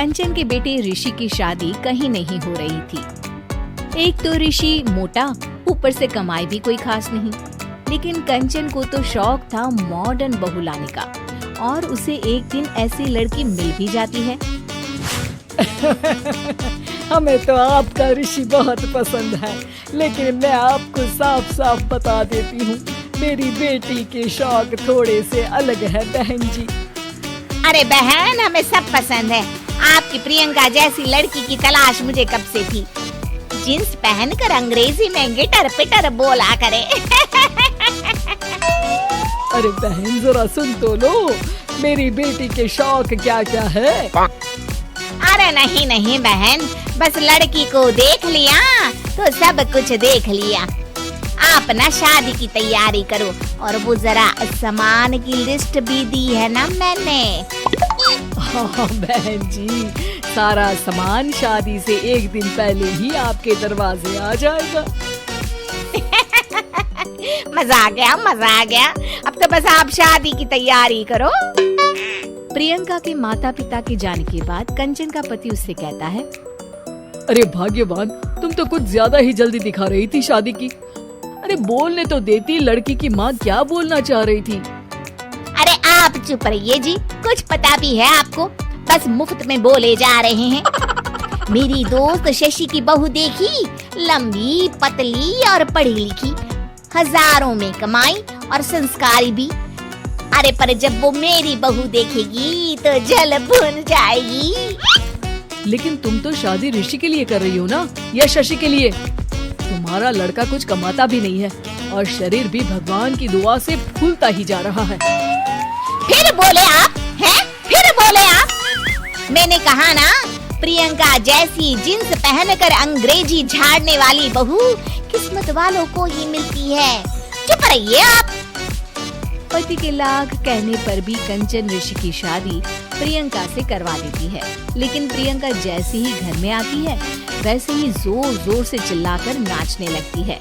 कंचन के बेटे ऋषि की शादी कहीं नहीं हो रही थी। एक तो ऋषि मोटा, ऊपर से कमाई भी कोई खास नहीं। लेकिन कंचन को तो शौक था मॉडर्न बहू लाने का, और उसे एक दिन ऐसी लड़की मिल भी जाती है। हमें तो आपका ऋषि बहुत पसंद है, लेकिन मैं आपको साफ साफ बता देती हूँ, मेरी बेटी के शौक थोड़े से अलग है बहन जी। अरे बहन, हमें सब पसंद है। आपकी प्रियंका जैसी लड़की की तलाश मुझे कब से थी। जींस पहनकर अंग्रेजी में गिटर पिटर बोला करे। अरे बहन जरा सुन तो लो, मेरी बेटी के शौक क्या क्या है। अरे नहीं नहीं बहन, बस लड़की को देख लिया तो सब कुछ देख लिया। आप ना शादी की तैयारी करो, और वो जरा सामान की लिस्ट भी दी है ना मैंने। हाँ बहन जी, सारा सामान शादी से एक दिन पहले ही आपके दरवाजे आ जाएगा। मजा आ गया, मजा आ गया। अब तो बस आप शादी की तैयारी करो। प्रियंका के माता पिता के जाने के बाद कंचन का पति उससे कहता है, अरे भाग्यवान, तुम तो कुछ ज्यादा ही जल्दी दिखा रही थी शादी की। अरे बोलने तो देती, लड़की की माँ क्या बोलना चाह रही थी। अरे आप चुप रहिए जी, कुछ पता भी है आपको, बस मुफ्त में बोले जा रहे हैं। मेरी दोस्त शशि की बहू देखी, लंबी पतली और पढ़ी लिखी, हजारों में कमाई और संस्कारी भी। अरे पर जब वो मेरी बहू देखेगी तो जल भुन जाएगी। लेकिन तुम तो शादी ऋषि के लिए कर रही हो ना, या शशि के लिए? तुम्हारा लड़का कुछ कमाता भी नहीं है, और शरीर भी भगवान की दुआ से फूलता ही जा रहा है। फिर बोले आप हैं? फिर बोले आप? मैंने कहा ना, प्रियंका जैसी जींस पहनकर अंग्रेजी झाड़ने वाली बहू किस्मत वालों को ही मिलती है। चुप रहिए आप। पति के लाख कहने पर भी कंचन ऋषि की शादी प्रियंका से करवा देती है। लेकिन प्रियंका जैसे ही घर में आती है, वैसे ही जोर जोर से चिल्लाकर नाचने लगती है।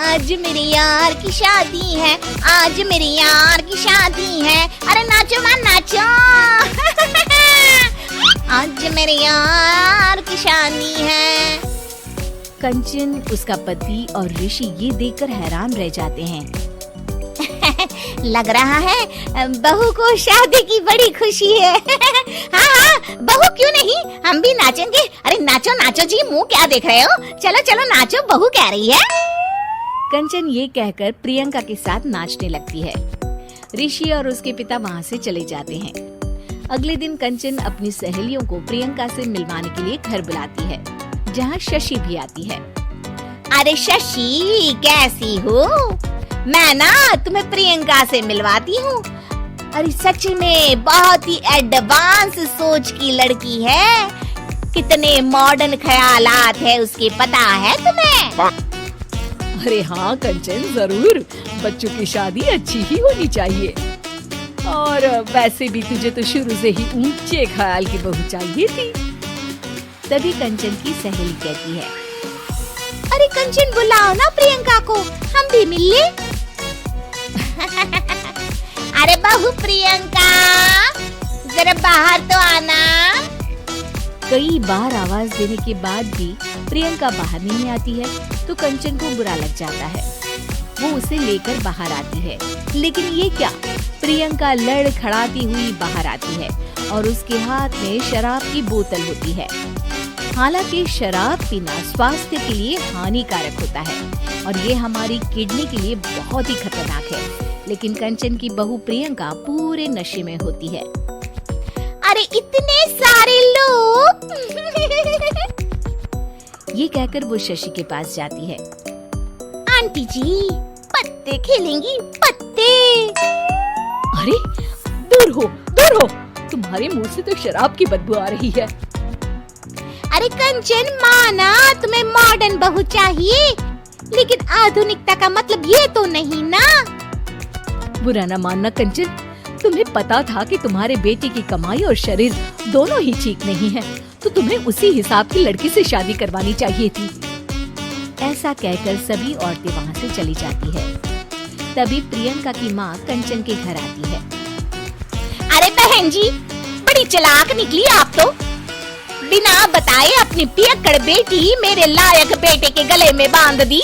आज मेरे यार की शादी है, आज मेरे यार की शादी है, अरे नाचो मां नाचो। आज मेरे यार की शादी है। कंचन, उसका पति और ऋषि ये देखकर हैरान रह जाते हैं। लग रहा है बहू को शादी की बड़ी खुशी है। हाँ हाँ, बहू क्यों नहीं, हम भी नाचेंगे। अरे नाचो नाचो जी, मुंह क्या देख रहे हो, चलो चलो नाचो, बहू कह रही है। कंचन ये कहकर प्रियंका के साथ नाचने लगती है। ऋषि और उसके पिता वहाँ से चले जाते हैं। अगले दिन कंचन अपनी सहेलियों को प्रियंका से मिलवाने के लिए घर बुलाती है, जहाँ शशि भी आती है। अरे शशि, कैसी हो? मैं ना तुम्हें प्रियंका से मिलवाती हूँ। अरे सच में बहुत ही एडवांस सोच की लड़की है, कितने मॉडर्न ख्यालात है उसके, पता है तुम्हें? अरे हाँ कंचन, जरूर, बच्चों की शादी अच्छी ही होनी चाहिए। और वैसे भी तुझे तो शुरू से ही ऊंचे ख्याल की बहू चाहिए थी। तभी कंचन की सहेली कहती है, अरे कंचन बुलाओ ना प्रियंका को, हम भी मिल ले। अरे बहू प्रियंका, जरा बाहर तो आना। कई बार आवाज देने के बाद भी प्रियंका बाहर नहीं आती है, तो कंचन को बुरा लग जाता है। वो उसे लेकर बाहर आती है, लेकिन ये क्या, प्रियंका लड़खड़ाती हुई बाहर आती है और उसके हाथ में शराब की बोतल होती है। हालांकि शराब पीना स्वास्थ्य के लिए हानिकारक होता है और ये हमारी किडनी के लिए बहुत ही खतरनाक है, लेकिन कंचन की बहू प्रियंका पूरे नशे में होती है। अरे इतने सारे लोग। ये कहकर वो शशि के पास जाती है। आंटी जी, पत्ते खेलेंगी, पत्ते। अरे दूर हो, दूर हो, तुम्हारे मुंह से तो शराब की बदबू आ रही है। अरे कंचन, माना तुम्हें मॉडर्न बहू चाहिए, लेकिन आधुनिकता का मतलब ये तो नहीं ना। बुरा न मानना कंचन, तुम्हें पता था कि तुम्हारे बेटे की कमाई और शरीर दोनों ही ठीक नहीं है, तो तुम्हें उसी हिसाब की लड़की से शादी करवानी चाहिए थी। ऐसा कहकर सभी औरतें वहाँ से चली जाती है। तभी प्रियंका की माँ कंचन के घर आती है। अरे बहन जी, बड़ी चालाक निकली आप तो। बिना बताए अपनी पियक्कड़ बेटी मेरे लायक बेटे के गले में बांध दी।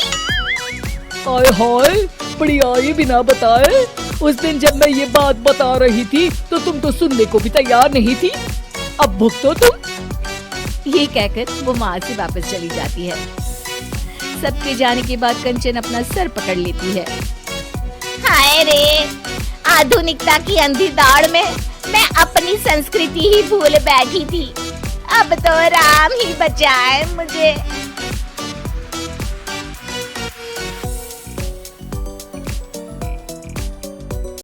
हाय हाय, बड़ी आई बिना बताए। उस दिन जब मैं ये बात बता रही थी तो तुम तो सुनने को भी तैयार नहीं थी। अब भुगतो तुम। ये कहकर वो वहाँ से वापस चली जाती है। सबके जाने के बाद कंचन अपना सर पकड़ लेती है। हाय रे, आधुनिकता की अंधी दौड़ में मैं अपनी संस्कृति ही भूल बैठी थी। अब तो राम ही बचाए मुझे।